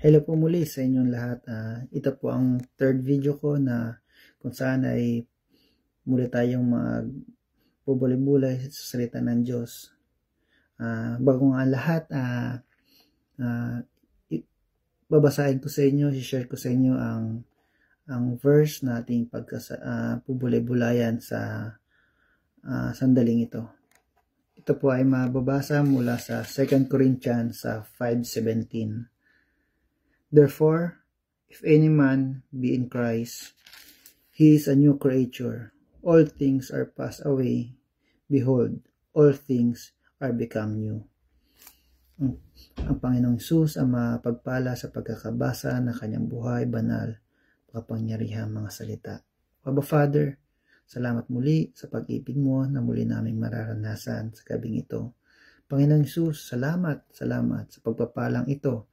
Hello po muli sa inyong lahat. Ito po ang third video ko na kung saan ay muli tayong magbubulay-bulay sa salita ng Diyos. Bago nga lahat, babasahin ko sa inyo, i-share ko sa inyo ang verse na ating pagpubulay-bulayan sa sandaling ito. Ito po ay mababasa mula sa 2 Corinthians 5:17. Therefore, if any man be in Christ, he is a new creature. All things are passed away. Behold, all things are become new. Ang Panginoong Hesus ang mapagpala sa pagkakabasa ng kanyang buhay, banal, makapangyarihang mga salita. Abba Father, salamat muli sa pag-ibig mo na muli naming mararanasan sa gabing ito. Panginoong Hesus, salamat sa pagpapalang ito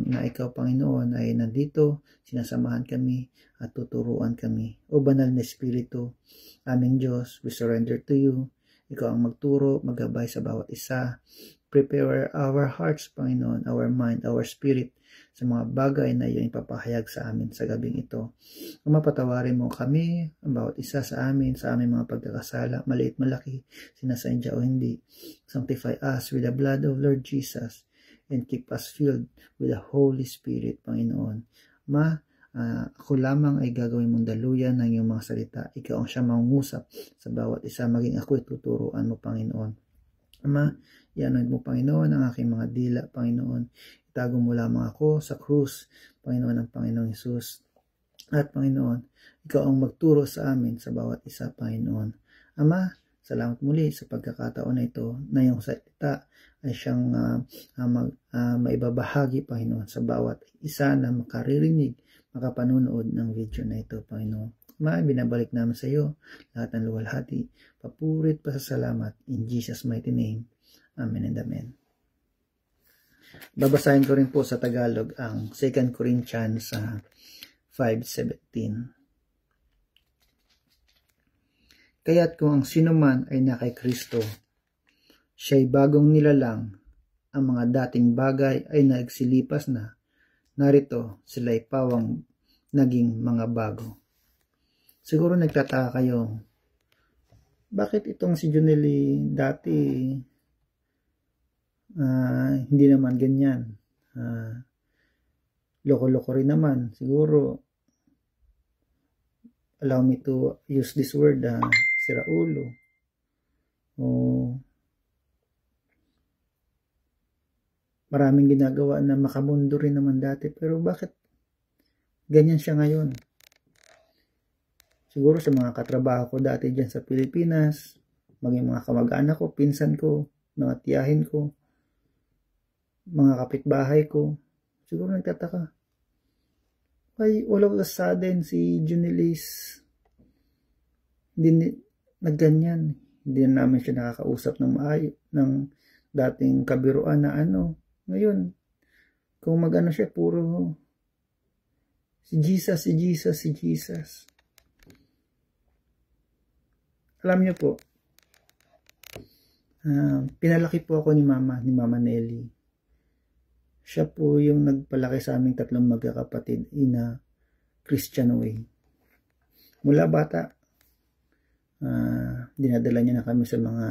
na ikaw, Panginoon, ay nandito, sinasamahan kami at tuturuan kami. O banal na Espiritu, aming Diyos, we surrender to you. Ikaw ang magturo, maggabay sa bawat isa. Prepare our hearts, Panginoon, our mind, our spirit sa mga bagay na iyong ipapahayag sa amin sa gabing ito. Mapatawarin mo kami, ang bawat isa sa amin, sa aming mga pagkakasala, maliit, malaki, sinasadya o hindi. Sanctify us with the blood of Lord Jesus and keep us filled with the Holy Spirit, Panginoon. Ako lamang ay gagawin mong daluyan ng iyong mga salita. Ikaw ang siya mangungusap sa bawat isa, maging ako'y tuturuan mo, Panginoon. Ianoint mo, Panginoon, ang aking mga dila, Panginoon. Itago mo lamang ako sa krus, Panginoon, ng Panginoong Hesus. At Panginoon, ikaw ang magturo sa amin sa bawat isa, Panginoon. Ama, salamat muli sa pagkakataon na ito na iyong salita ay siyang maibabahagi, Panginoon, sa bawat isa na makaririnig, makapanonood ng video na ito, Panginoon. Binabalik namin sa iyo lahat ng luwalhati, papurit, pasasalamat, in Jesus' mighty name. Amen and amen. Babasahin ko rin po sa Tagalog ang 2 Corinthians 5:17. Kaya't kung ang sinuman ay na kay Kristo, siya'y bagong nilalang, ang mga dating bagay ay nagsilipas na, narito sila'y pawang naging mga bago. Siguro nagtataka kayo, bakit itong si Junely dati hindi naman ganyan, loko-loko rin naman. Siguro, allow me to use this word, siraulo, o maraming ginagawa na makamundo rin naman dati, pero bakit ganyan siya ngayon? Siguro sa mga katrabaho ko dati dyan sa Pilipinas, maging mga kamag-anak ko, pinsan ko, mga tiyahin ko, mga kapitbahay ko, siguro nagtataka, why all of a sudden si Junelys hindi nagganyan, hindi na namin siya nakakausap ng ng dating kabiruan na ngayon, kung magano siya, puro si Jesus. Alam niyo po, pinalaki po ako ni Mama Nelly. Siya po yung nagpalaki sa aming tatlong magkakapatid in a Christian way. Mula bata, dinadala niya na kami sa mga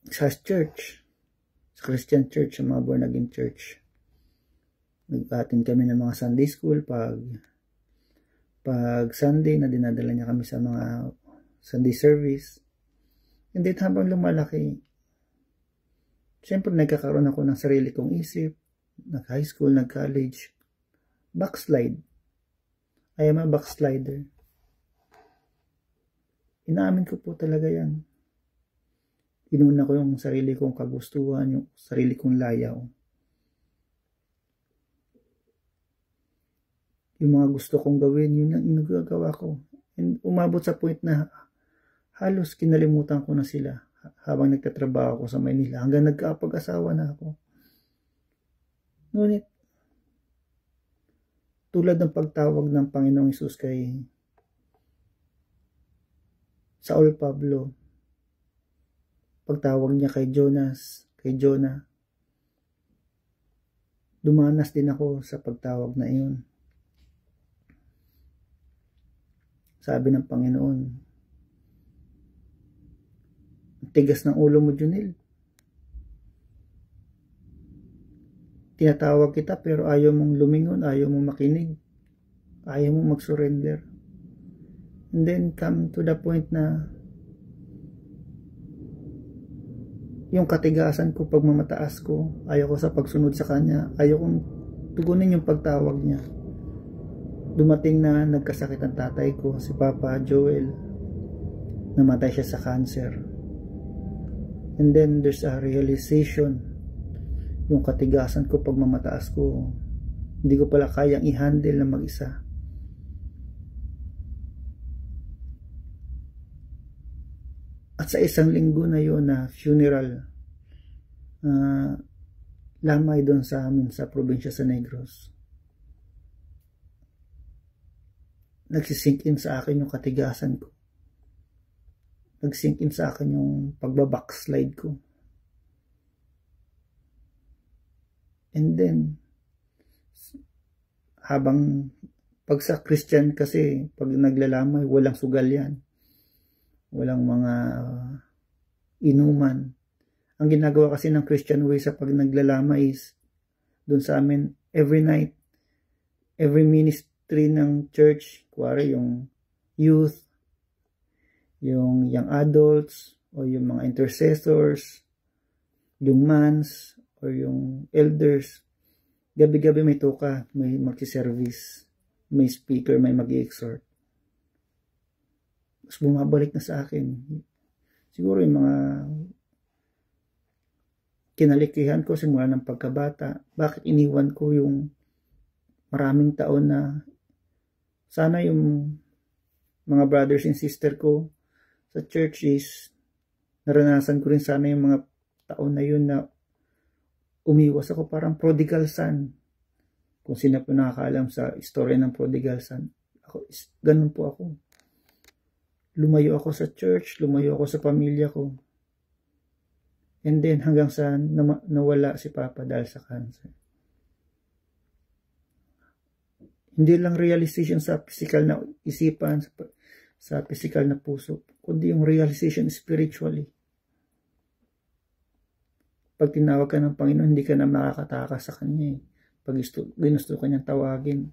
sa church, sa Christian church, sa mga born again church. Nag-attend kami ng mga Sunday school pag Sunday na dinadala niya kami sa mga Sunday service. And then habang lumalaki, siyempre nagkakaroon ako ng sarili kong isip, nag-high school, nag-college, backslide. I am a backslider. Inaamin ko po talaga yan. Inuna ko yung sarili kong kagustuhan, yung sarili kong layaw. Yung mga gusto kong gawin, yun ang nagagawa ko. And umabot sa point na halos kinalimutan ko na sila habang nagtatrabaho ako sa Maynila hanggang nagkapag-asawa na ako. Ngunit, tulad ng pagtawag ng Panginoong Hesus kay Saul Pablo, pagtawag niya kay Jonah, dumanas din ako sa pagtawag na iyon. Sabi ng Panginoon, tigas ng ulo mo, Junel. Tinatawag kita pero ayaw mong lumingon, ayaw mong makinig, ayaw mong mag-surrender. And then come to the point na yung katigasan ko, pagmamataas ko, ayaw ko sa pagsunod sa Kanya, ayaw kong tugunin yung pagtawag niya. Dumating na nagkasakit ang tatay ko, si Papa Joel. Namatay siya sa cancer. And then there's a realization, yung katigasan ko, pagmamataas ko, hindi ko pala kayang i-handle na mag-isa. At sa isang linggo na yun na funeral, lamay doon sa amin sa probinsya sa Negros, nagsisink in sa akin yung katigasan ko. Nagsink in sa akin yung pagbabackslide ko. And then, habang pag sa Christian kasi, pag naglalamay, walang sugal yan. Walang mga inuman. Ang ginagawa kasi ng Christian way sa pag naglalamay is, doon sa amin, every night, every ministry ng church, kuwari yung youth, yung young adults, o yung mga intercessors, yung mans, or yung elders, gabi-gabi may tuka, may magsiservice, may speaker, may mag-i-exhort. Mas bumabalik na sa akin. Siguro yung mga kinalikihan ko simula ng pagkabata, bakit iniwan ko yung maraming taon na sana yung mga brothers and sister ko sa church is naranasan ko rin sana yung mga taon na yun na umiwas ako, parang prodigal son. Kung sino po nakakaalam sa istorya ng prodigal son, ako, ganun po ako. Lumayo ako sa church, lumayo ako sa pamilya ko. And then hanggang sa nawala si Papa dahil sa cancer. Hindi lang realization sa physical na isipan, sa physical na puso, kundi yung realization spiritually. Pag tinawag ka ng Panginoon, hindi ka na makakatakas sa Kanya. Pag ginusto ka niyang tawagin,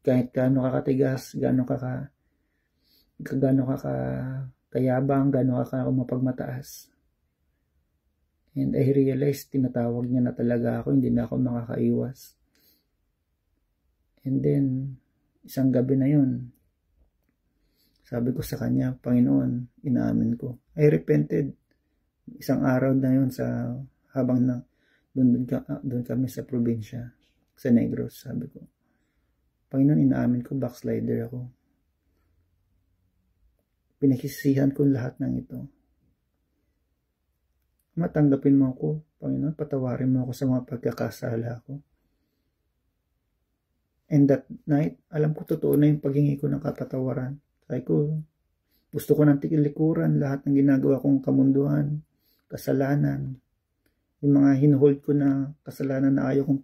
kahit gaano ka katigas, gaano ka kayabang, gaano ka mapagmataas. And I realized, tinatawag niya na talaga ako, hindi na ako makakaiwas. And then, isang gabi na yun, sabi ko sa Kanya, Panginoon, inaamin ko. I repented. Isang araw na yun habang doon kami sa probinsya, sa Negros, sabi ko, Panginoon, inaamin ko, backslider ako. Pinagsisihan ko lahat ng ito. Matanggapin mo ako, Panginoon, patawarin mo ako sa mga pagkakasala ko. And that night, alam ko totoo na yung paghingi ko ng kapatawaran. Sabi ko, gusto ko ng tikilikuran, lahat ng ginagawa kong kamunduhan, kasalanan, yung mga hinuhold ko na kasalanan na ayaw kong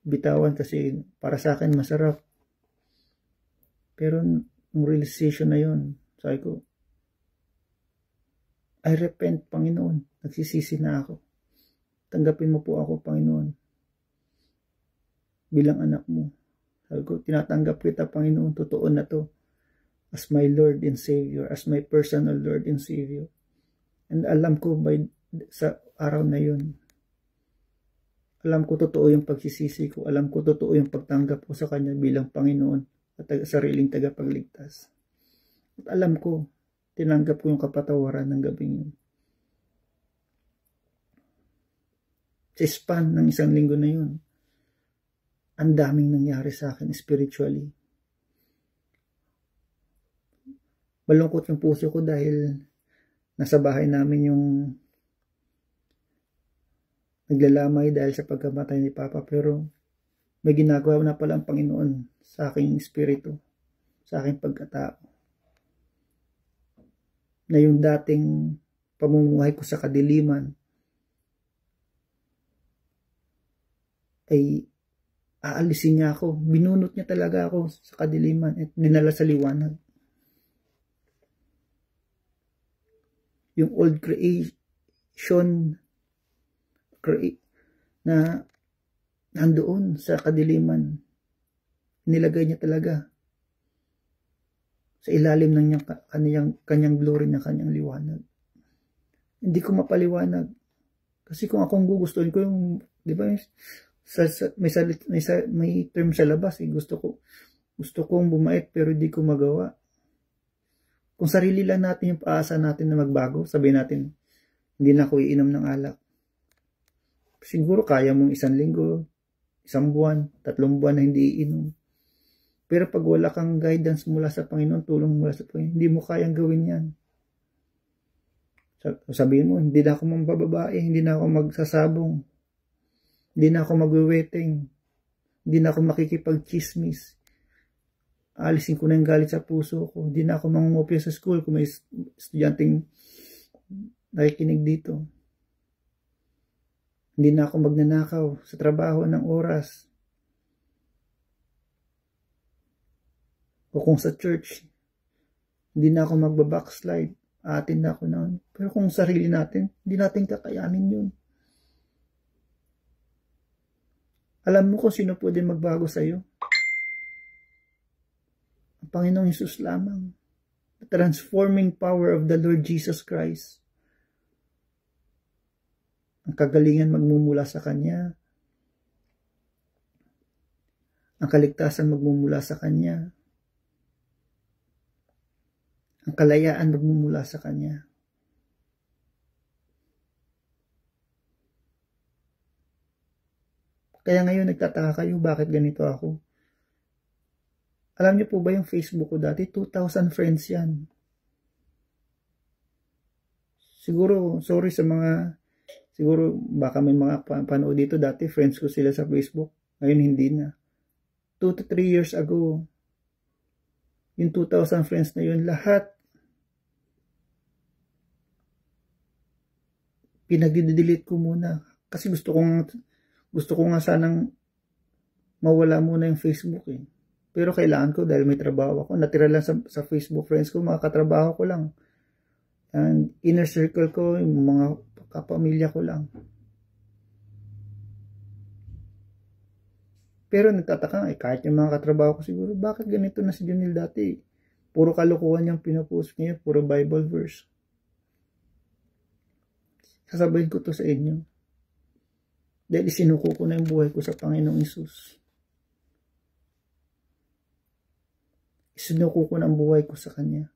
bitawan kasi para sa akin masarap. Pero yung realization na yun, sabi ko, I repent, Panginoon. Nagsisisi na ako. Tanggapin mo po ako, Panginoon. Bilang anak mo. Sabi ko, tinatanggap kita, Panginoon. Totoo na to. As my Lord and Savior. As my personal Lord and Savior. And alam ko sa araw na yun, alam ko totoo yung pagsisisi ko. Alam ko totoo yung pagtanggap ko sa Kanya bilang Panginoon at sariling tagapagligtas. At alam ko, tinanggap ko yung kapatawaran ng gabing yun. Sa span ng isang linggo na yun, ang daming nangyari sa akin spiritually. Malungkot yung puso ko dahil nasa bahay namin yung naglalamay dahil sa pagkamatay ni Papa, pero may ginagawa na pala ang Panginoon sa aking espiritu, sa aking pagkatao. Na yung dating pamumuhay ko sa kadiliman, ay aalisin niya ako. Binunot niya talaga ako sa kadiliman at dinala sa liwanag. Yung old creation na nandoon sa kadiliman, nilagay niya talaga sa ilalim ng kanyang glory, ng kanyang liwanag. Hindi ko mapaliwanag. Kasi kung akong gugustuhin ko yung, di ba, may term sa labas, gusto kong bumait pero hindi ko magawa. Kung sarili lang natin yung paasa natin na magbago, sabihin natin, hindi na ako iinom ng alak. Siguro kaya mong 1 linggo, 1 buwan, 3 buwan na hindi iinom. Pero pag wala kang guidance mula sa Panginoon, tulong mula sa Panginoon, hindi mo kayang gawin yan. Sabihin mo, hindi na ako mambababae, hindi na ako magsasabong, hindi na ako magwe-wedding, hindi na ako makikipag-chismis. Alisin ko na yung galit sa puso ko. Hindi na ako mangungopia sa school kung may estudyanteng nakikinig dito. Hindi na ako magnanakaw sa trabaho ng oras. O kung sa church, hindi na ako magbabackslide. Atin na ako noon. Pero kung sarili natin, hindi natin kakayanin yun. Alam mo kung sino pwede magbago sa'yo? Ang Panginoong Hesus lamang. The transforming power of the Lord Jesus Christ. Ang kagalingan magmumula sa Kanya. Ang kaligtasan magmumula sa Kanya. Ang kalayaan magmumula sa Kanya. Kaya ngayon nagtataka kayo, bakit ganito ako? Alam niyo po ba yung Facebook ko dati? 2,000 friends yan. Siguro, sorry sa mga, siguro baka may mga panood dito dati, friends ko sila sa Facebook. Ngayon hindi na. 2 to 3 years ago, yung 2,000 friends na yun, lahat pinag-delete ko muna. Kasi gusto ko nga sanang mawala muna yung Facebook eh. Pero kailangan ko dahil may trabaho ako. Natira lang sa Facebook friends ko, mga katrabaho ko lang. And inner circle ko, yung mga kapamilya ko lang. Pero nagtataka, kahit yung mga katrabaho ko siguro, bakit ganito na si Junil dati? Puro kalokohan yung pinapost niya, puro Bible verse. Sasabihin ko to sa inyo. Dahil isinuko ko na yung buhay ko sa Panginoong Hesus. Isinuko ko na ang buhay ko sa Kanya.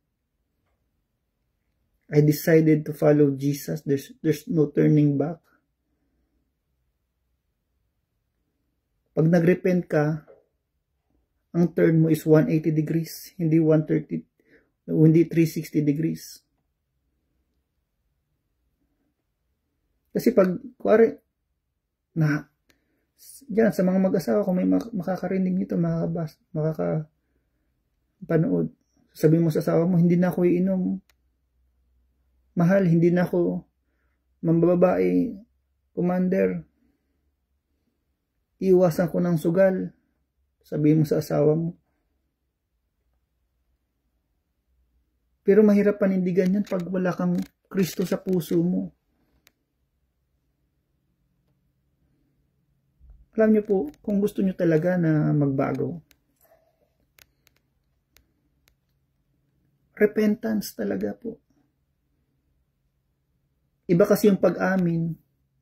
I decided to follow Jesus. There's no turning back. Pag nag-repent ka, ang turn mo is 180 degrees, hindi 130, hindi 360 degrees. Kasi pag, kuwari, diyan, sa mga mag-asawa, kung may makakarinig nito, makakapanood, sabihin mo sa asawa mo, hindi na ako iinom. Mahal, hindi na ako mambababae, commander. Iwasan ko ng sugal. Sabihin mo sa asawa mo. Pero mahirap panindigan yan pag wala kang Kristo sa puso mo. Alam niyo po, kung gusto niyo talaga na magbago, repentance talaga po. Iba kasi yung pag-amin,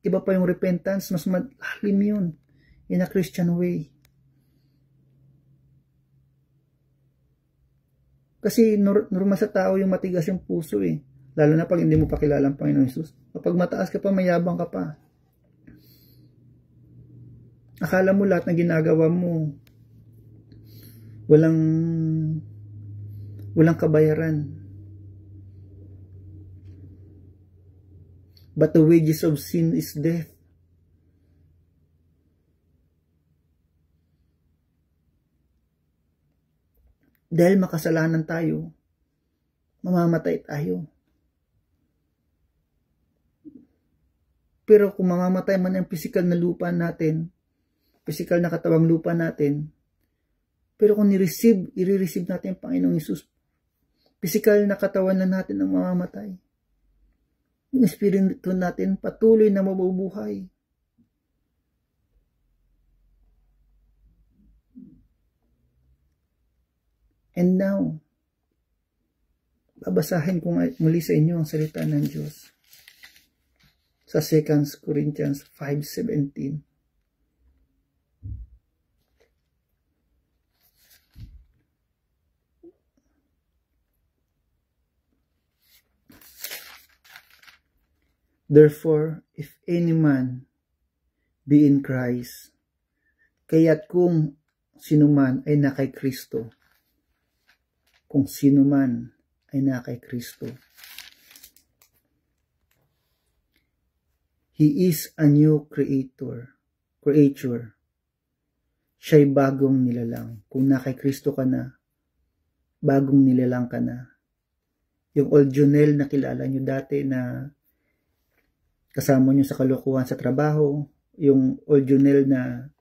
iba pa yung repentance, mas malalim yun. In a Christian way. Kasi normal sa tao yung matigas yung puso eh. Lalo na pag hindi mo pa kilala ang Panginoon Hesus. Kapag mataas ka pa, mayabang ka pa. Akala mo lahat ng ginagawa mo walang kabayaran. But the wages of sin is death. Dahil makasalanan tayo, mamamatay tayo. Pero kung mamamatay man ang physical na lupa natin, physical na katawang lupa natin. Pero kung i-receive natin ang Panginoong Hesus, physical na katawan na natin ang mamamatay. Yung espiritu natin patuloy na mabubuhay. And now, babasahin ko muli sa inyo ang salita ng Diyos sa 2 Corinthians 5:17. Therefore, if any man be in Christ, kaya't kung sino man ay na kay Kristo, kung sino man ay na kay Kristo, he is a new creature. Siya'y bagong nilalang. Kung na kay Kristo ka na, bagong nilalang ka na. Yung old Jonel na kilala nyo dati na kasama nyo sa kalokohan sa trabaho, yung old Jonel na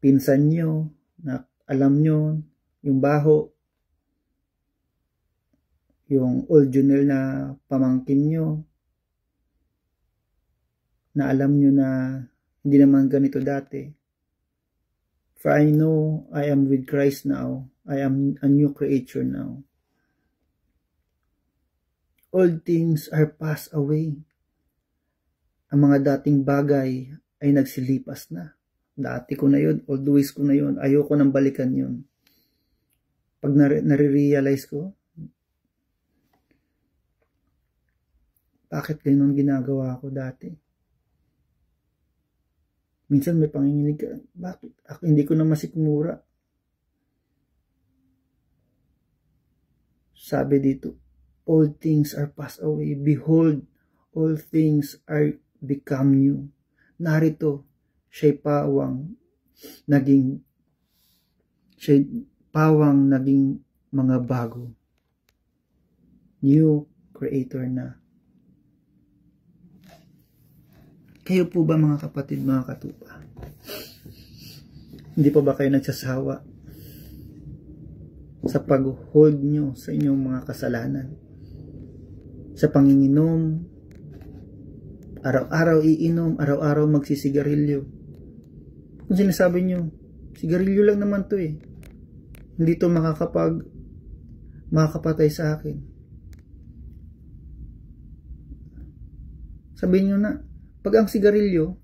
pinsan nyo, na alam nyo, yung baho, yung old Jonel na pamangkin nyo, na alam nyo na hindi naman ganito dati. For I know I am with Christ now. I am a new creature now. Old things are passed away. Ang mga dating bagay ay nagsilipas na. Dati ko na yun, old ways ko na yun, ayoko nang balikan yun. Pag nare-realize ko, bakit ganun ginagawa ko dati? Minsan may panginginig ka, bakit? Ako hindi ko na masikmura. Sabi dito, all things are passed away. Behold, all things are become new. Narito, siya'y pawang naging mga bago. New creator na. Kayo po ba mga kapatid, mga katupa? Hindi pa ba kayo nagsasawa sa pag-hold nyo sa inyong mga kasalanan? Sa panginginom, araw-araw iinom, araw-araw magsisigarilyo. Kung sinasabi nyo, sigarilyo lang naman to eh. Hindi to makakapatay sa akin. Sabihin nyo na, pag ang sigarilyo,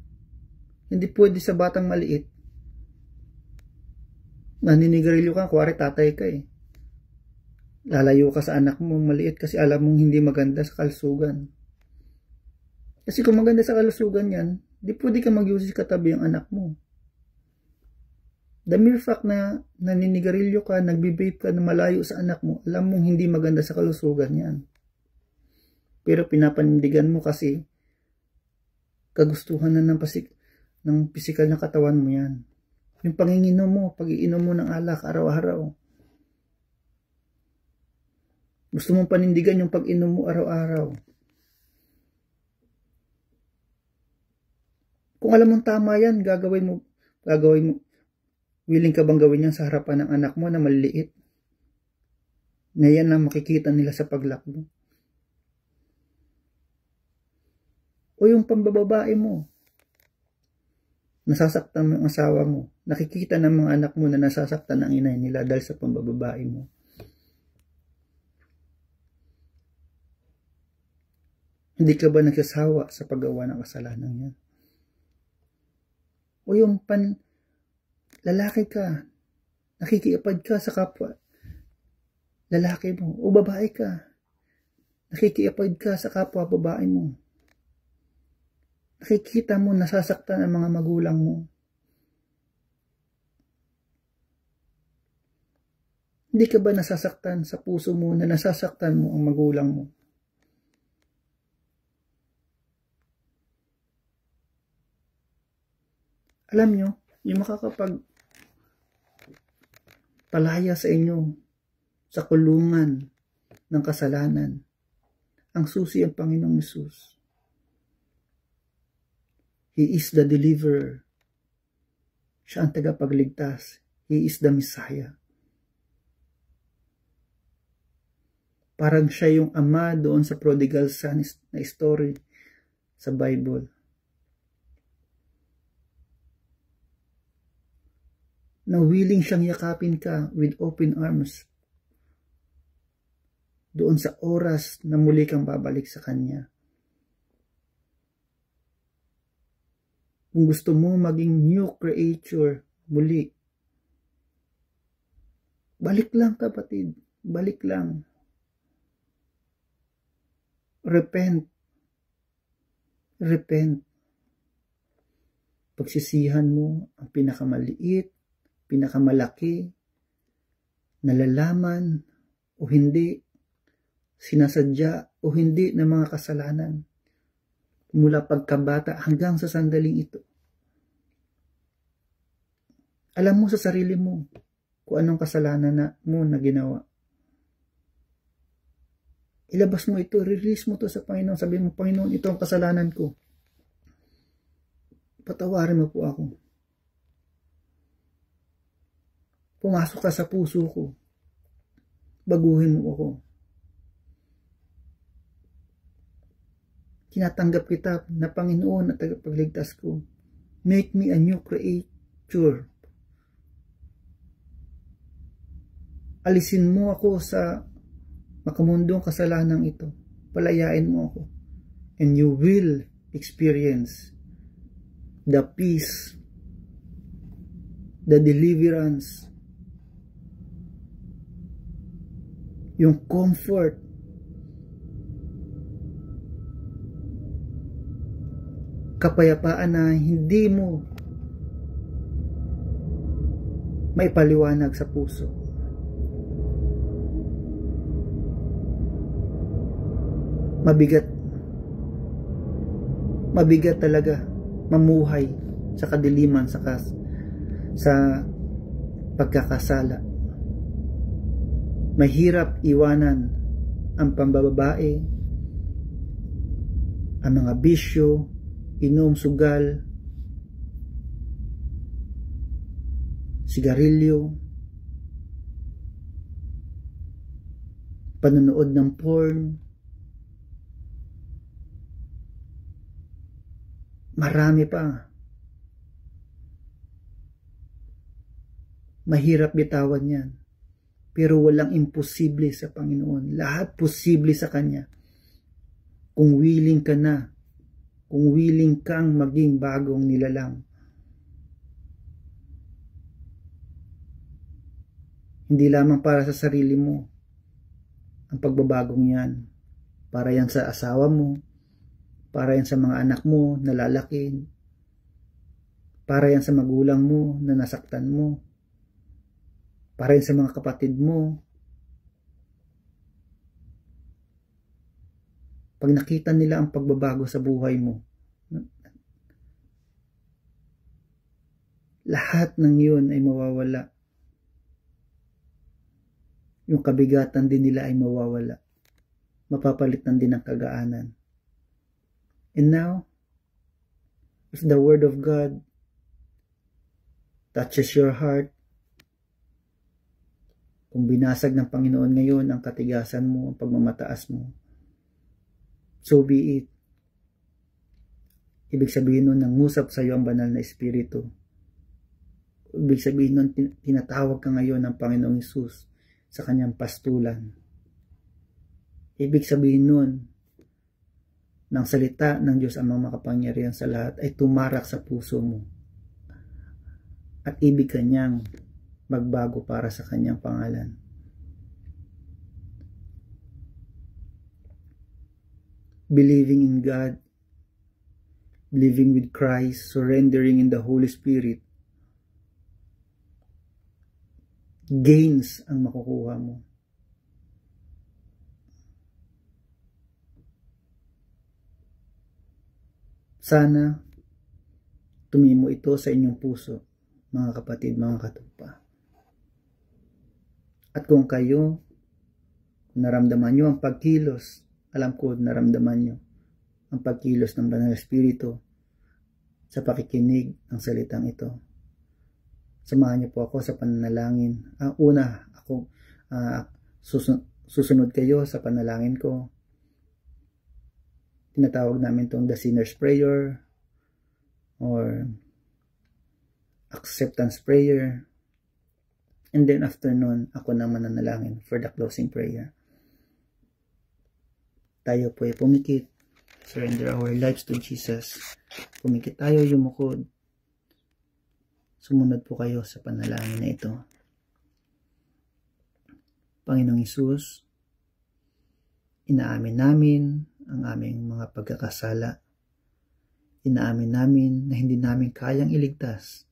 hindi pwede sa batang maliit. Naninigarilyo ka, kuwari tatay ka eh. Lalayo ka sa anak mo maliit kasi alam mong hindi maganda sa kalusugan. Kasi kung maganda sa kalusugan yan, di pwede ka mag-use katabi ang anak mo. The mere fact na naninigarilyo ka, nagbe-vape ka na malayo sa anak mo, alam mong hindi maganda sa kalusugan yan. Pero pinapanindigan mo kasi kagustuhan na ng pisikal na katawan mo yan. Yung panginginom mo, pag-iinom mo ng alak araw-araw. Gusto mong panindigan yung pag-inom mo araw-araw. Kung alam mong tama yan, gagawin mo. Willing ka bang gawin yan sa harapan ng anak mo na maliliit? Na yan ang makikita nila sa paglakbo. O yung pambababae mo, nasasaktan mo ang asawa mo, nakikita ng mga anak mo na nasasaktan ang inay nila dahil sa pambababae mo. Hindi ka ba nagsasawa sa paggawa ng kasalanan yan? O yung lalaki ka, nakikiapad ka sa kapwa lalaki mo, o babae ka, nakikiapad ka sa kapwa babae mo. Nakikita mo nasasaktan ang mga magulang mo. Hindi ka ba nasasaktan sa puso mo na nasasaktan mo ang magulang mo? Alam nyo, yung makakapagpalaya sa inyo sa kulungan ng kasalanan, ang susi ang Panginoong Hesus. He is the deliverer. Siya ang tagapagligtas. He is the Messiah. Parang siya yung ama doon sa prodigal son na story sa Bible. Na willing siyang yakapin ka with open arms doon sa oras na muli kang babalik sa Kanya. Kung gusto mo maging new creature muli, balik lang kapatid, balik lang. Repent. Repent. Pagsisihan mo ang pinakamaliit, pinakamalaki, nalalaman o hindi, sinasadya o hindi ng mga kasalanan mula pagkabata hanggang sa sandaling ito. Alam mo sa sarili mo kung anong kasalanan mo na ginawa. Ilabas mo ito, release mo to sa Panginoon. Sabihin mo, Panginoon, ito ang kasalanan ko. Patawarin mo po ako. Pumasok ka sa puso ko. Baguhin mo ako. Tinatanggap kita na Panginoon at tagapagligtas ko. Make me a new creature. Alisin mo ako sa makamundong kasalanang ito. Palayain mo ako. And you will experience the peace, the deliverance, yung comfort, kapayapaan na hindi mo maipaliwanag sa puso. Mabigat talaga mamuhay sa kadiliman sa pagkakasala. Mahirap iwanan ang pambababae, ang mga bisyo, inom, sugal, sigarilyo, panonood ng porn, marami pa. Mahirap bitawan yan. Pero walang imposible sa Panginoon. Lahat posible sa Kanya. Kung willing ka na, kung willing kang maging bagong nilalang. Hindi lamang para sa sarili mo ang pagbabagong yan. Para yan sa asawa mo, para yan sa mga anak mo na lalaki, para yan sa magulang mo na nasaktan mo, para yan sa mga kapatid mo. Pag nakita nila ang pagbabago sa buhay mo, lahat ng yun ay mawawala. Yung kabigatan din nila ay mawawala. Mapapalitan din ang kagaanan. And now, if the Word of God touches your heart, kung binasag ng Panginoon ngayon ang katigasan mo, ang pagmamataas mo, so be it. Ibig sabihin nun, nangusap sa iyo ang banal na Espiritu. Ibig sabihin nun, tinatawag ka ngayon ng Panginoong Hesus sa kanyang pastulan. Ibig sabihin nun, ng salita ng Diyos amang makapangyarihan sa lahat ay tumarak sa puso mo. At ibig kanyang magbago para sa kanyang pangalan. Believing in God, believing with Christ, surrendering in the Holy Spirit, gains ang makukuha mo. Sana tumimo ito sa inyong puso, mga kapatid, mga katupa. At kung kayo naramdaman nyo ang pagkilos, alam ko naramdaman nyo ang pagkilos ng Banal na Espiritu sa pakikinig ng salitang ito. Samahan niyo po ako sa pananalangin. Una, ako susunod kayo sa panalangin ko. Tinatawag namin itong the sinner's prayer or acceptance prayer. And then after nun, ako naman nanalangin for the closing prayer. Tayo po ay pumikit. Surrender our lives to Jesus. Pumikit tayo, yumukod. Sumunod po kayo sa panalangin na ito. Panginoong Hesus, inaamin namin ang aming mga pagkakasala. Inaamin namin na hindi namin kayang iligtas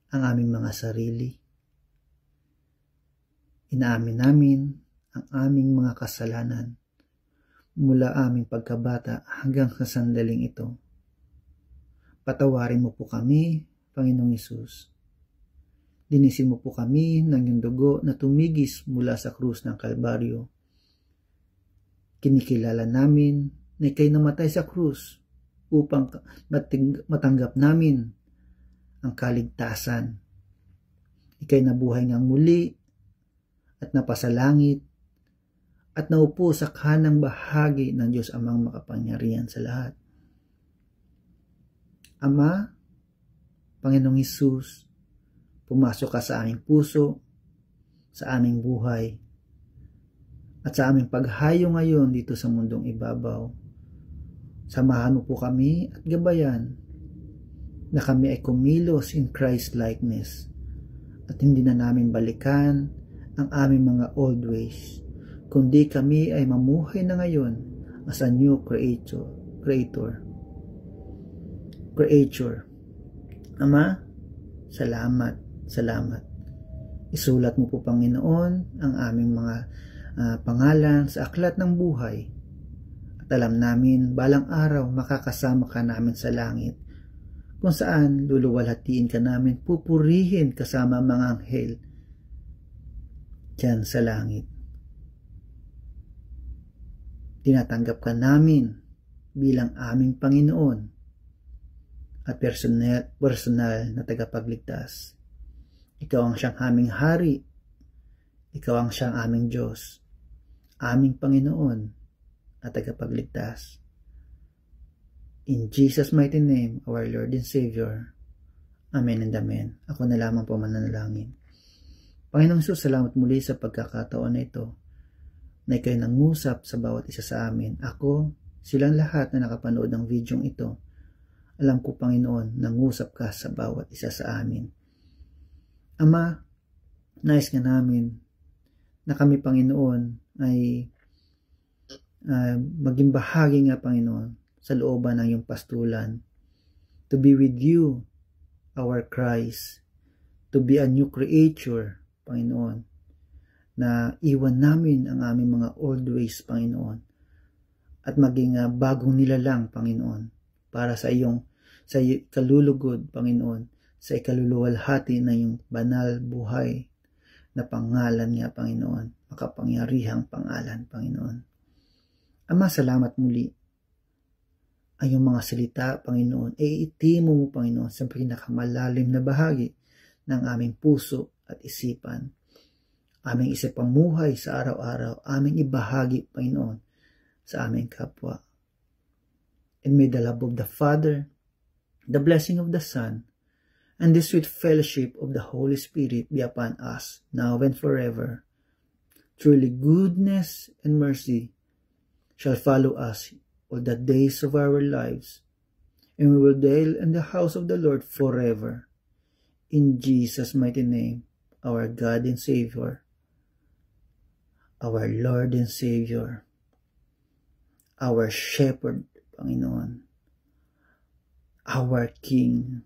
ang aming mga sarili. Inaamin namin ang aming mga kasalanan mula aming pagkabata hanggang sa sandaling ito. Patawarin mo po kami, Panginoong Hesus. Dinisin mo po kami ng iyong dugo na tumigis mula sa krus ng Kalbaryo. Kinikilala namin na ika'y namatay sa krus upang matanggap namin ang kaligtasan. Ika'y nabuhay ngang muli at napasalangit at naupo sa kanang bahagi ng Diyos Amang makapangyarihan sa lahat. Ama, Panginoong Hesus, pumasok ka sa aming puso, sa aming buhay, at sa aming paghayo ngayon dito sa mundong ibabaw. Samahan mo po kami at gabayan na kami ay kumilos in Christ likeness at hindi na namin balikan ang aming mga old ways, kundi kami ay mamuhay na ngayon as a new creature. Ama, salamat. Isulat mo po, Panginoon, ang aming mga pangalan sa aklat ng buhay. At alam namin, balang araw makakasama ka namin sa langit, kung saan luluwalhatiin ka namin, pupurihin kasama mga anghel diyan sa langit. Tinatanggap ka namin bilang aming Panginoon at personal na tagapagligtas. Ikaw ang siyang aming hari. Ikaw ang siyang aming Diyos, aming Panginoon at tagapagligtas. In Jesus' mighty name, our Lord and Savior. Amen and Amen. Ako na lamang po mananalangin. Panginoong Hesus, salamat muli sa pagkakataon na ito na ikaw'y nangusap sa bawat isa sa amin. Ako, silang lahat na nakapanood ng videong ito. Alam ko, Panginoon, nangusap ka sa bawat isa sa amin. Ama, nais nga namin na kami, Panginoon, ay maging bahagi nga, Panginoon, sa looban ng iyong pastulan. To be with you, our Christ. To be a new creature, Panginoon. Na iwan namin ang aming mga old ways, Panginoon. At maging bagong nilalang, Panginoon. Para sa kalulugod, Panginoon. Sa ikaluluwalhati na iyong banal buhay na pangalan nga, Panginoon. Makapangyarihang pangalan, Panginoon. Ama, salamat muli. Ang iyong mga salita, Panginoon, itimo mo, Panginoon, sa pinakamalalim na bahagi ng aming puso at isipan. Aming isipamuhay sa araw-araw, aming ibahagi, Panginoon, sa aming kapwa. And may the love of the Father, the blessing of the Son, and the sweet fellowship of the Holy Spirit be upon us, now and forever. Truly goodness and mercy shall follow us all the days of our lives, and we will dwell in the house of the Lord forever. In Jesus' mighty name, our God and Savior, our Lord and Savior, our Shepherd, Panginoon, our King,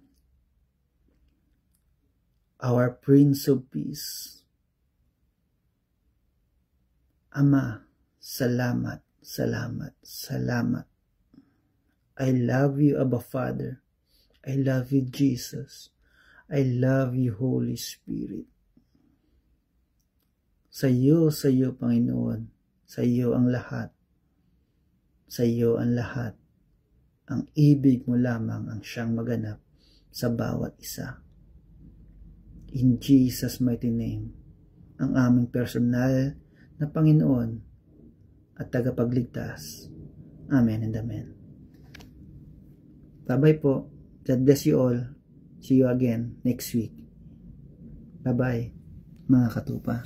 our Prince of Peace. Ama, salamat. I love you, Abba Father. I love you, Jesus. I love you, Holy Spirit. Sa iyo, Panginoon. Sa iyo ang lahat. Sa iyo ang lahat. Ang ibig mo lamang ang siyang maganap sa bawat isa. In Jesus' mighty name, ang aming personal na Panginoon at tagapagligtas. Amen and amen. Bye-bye po. God bless you all. See you again next week. Bye-bye, mga katupa.